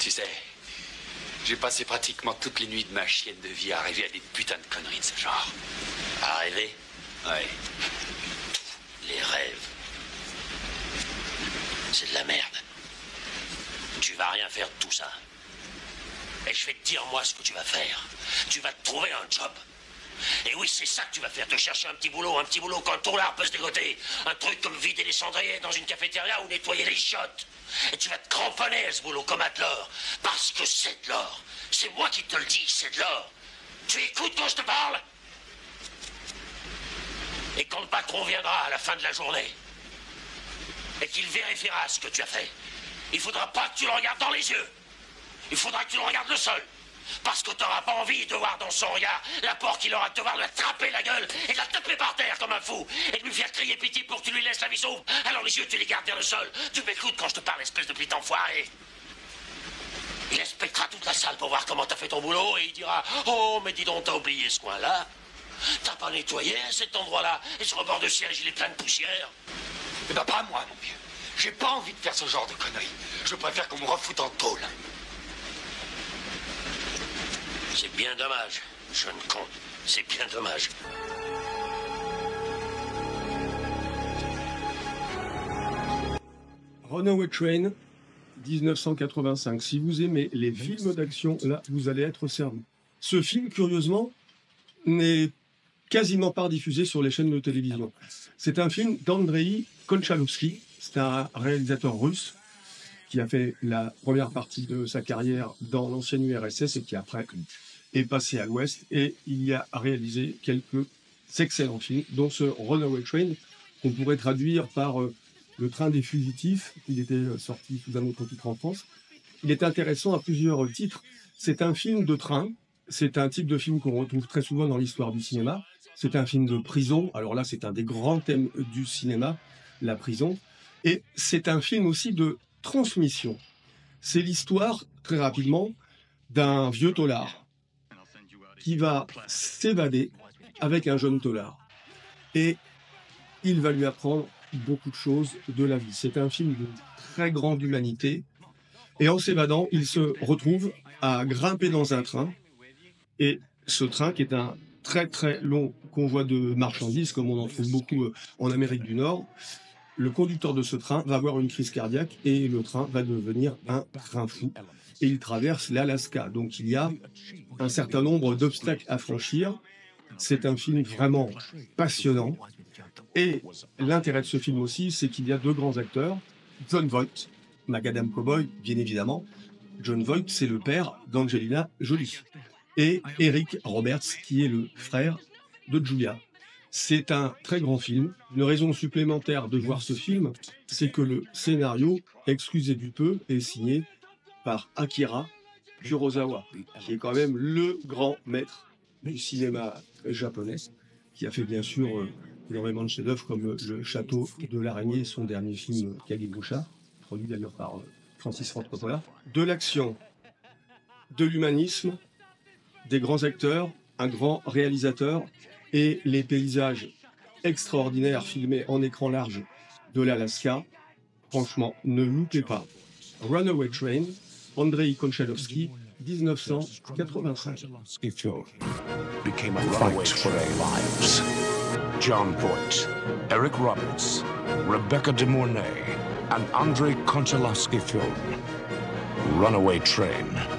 Tu sais, j'ai passé pratiquement toutes les nuits de ma chienne de vie à rêver à des putains de conneries de ce genre. À rêver? Ouais. Les rêves. C'est de la merde. Tu vas rien faire de tout ça. Et je vais te dire, moi, ce que tu vas faire. Tu vas te trouver un job. Et oui, c'est ça que tu vas faire, te chercher un petit boulot quand ton lard peut se dégoter. Un truc comme vider les cendriers dans une cafétéria ou nettoyer les chiottes. Et tu vas te cramponner à ce boulot comme à de l'or. Parce que c'est de l'or. C'est moi qui te le dis, c'est de l'or. Tu écoutes quand je te parle? Et quand le patron viendra à la fin de la journée et qu'il vérifiera ce que tu as fait, il faudra pas que tu le regardes dans les yeux. Il faudra que tu le regardes le sol. Parce que t'auras pas envie de voir dans son regard la porte qu'il aura de te voir lui attraper la gueule et de la taper par terre comme un fou et de lui faire crier pitié pour que tu lui laisses la vie sauve. Alors les yeux, tu les gardes vers le sol. Tu m'écoutes quand je te parle, espèce de petit enfoiré. Il inspectera toute la salle pour voir comment t'as fait ton boulot et il dira « Oh, mais dis donc, t'as oublié ce coin-là. T'as pas nettoyé cet endroit-là et sur le bord de siège, il est plein de poussière. » Eh ben pas moi, mon vieux. J'ai pas envie de faire ce genre de conneries. Je préfère qu'on me refoute en tôle. C'est bien dommage, jeune con. C'est bien dommage. Runaway Train, 1985. Si vous aimez les films d'action, là, vous allez être servi. Ce film, curieusement, n'est quasiment pas diffusé sur les chaînes de télévision. C'est un film d'Andrei Konchalovsky. C'est un réalisateur russe qui a fait la première partie de sa carrière dans l'ancienne URSS et qui après est passé à l'Ouest. Et il y a réalisé quelques excellents films, dont ce Runaway Train, qu'on pourrait traduire par Le train des fugitifs. Il était sorti sous un autre titre en France. Il est intéressant à plusieurs titres. C'est un film de train. C'est un type de film qu'on retrouve très souvent dans l'histoire du cinéma. C'est un film de prison. Alors là, c'est un des grands thèmes du cinéma, la prison. Et c'est un film aussi de transmission. C'est l'histoire, très rapidement, d'un vieux tôlard qui va s'évader avec un jeune tôlard. Et il va lui apprendre beaucoup de choses de la vie. C'est un film de très grande humanité. Et en s'évadant, il se retrouve à grimper dans un train. Et ce train, qui est un très très long convoi de marchandises, comme on en trouve beaucoup en Amérique du Nord, le conducteur de ce train va avoir une crise cardiaque et le train va devenir un train fou. Et il traverse l'Alaska. Donc il y a un certain nombre d'obstacles à franchir. C'est un film vraiment passionnant. Et l'intérêt de ce film aussi, c'est qu'il y a deux grands acteurs. Jon Voight, Macadam Cowboy, bien évidemment. Jon Voight, c'est le père d'Angelina Jolie. Et Eric Roberts, qui est le frère de Julia. C'est un très grand film. Une raison supplémentaire de voir ce film, c'est que le scénario, excusez du peu, est signé par Akira Kurosawa, qui est quand même le grand maître du cinéma japonais, qui a fait bien sûr énormément de chefs-d'œuvre comme Le Château de l'Araignée, son dernier film Kagemusha, produit d'ailleurs par Francis Ford Coppola. De l'action, de l'humanisme, des grands acteurs, un grand réalisateur et les paysages extraordinaires filmés en écran large de l'Alaska. Franchement, ne loupez pas. Runaway Train, Andrei Konchalovsky, 1985. Became a fight for their lives. Jon Voight, Eric Roberts, Rebecca De Mornay, and Andrei Konchalovsky film. Runaway Train.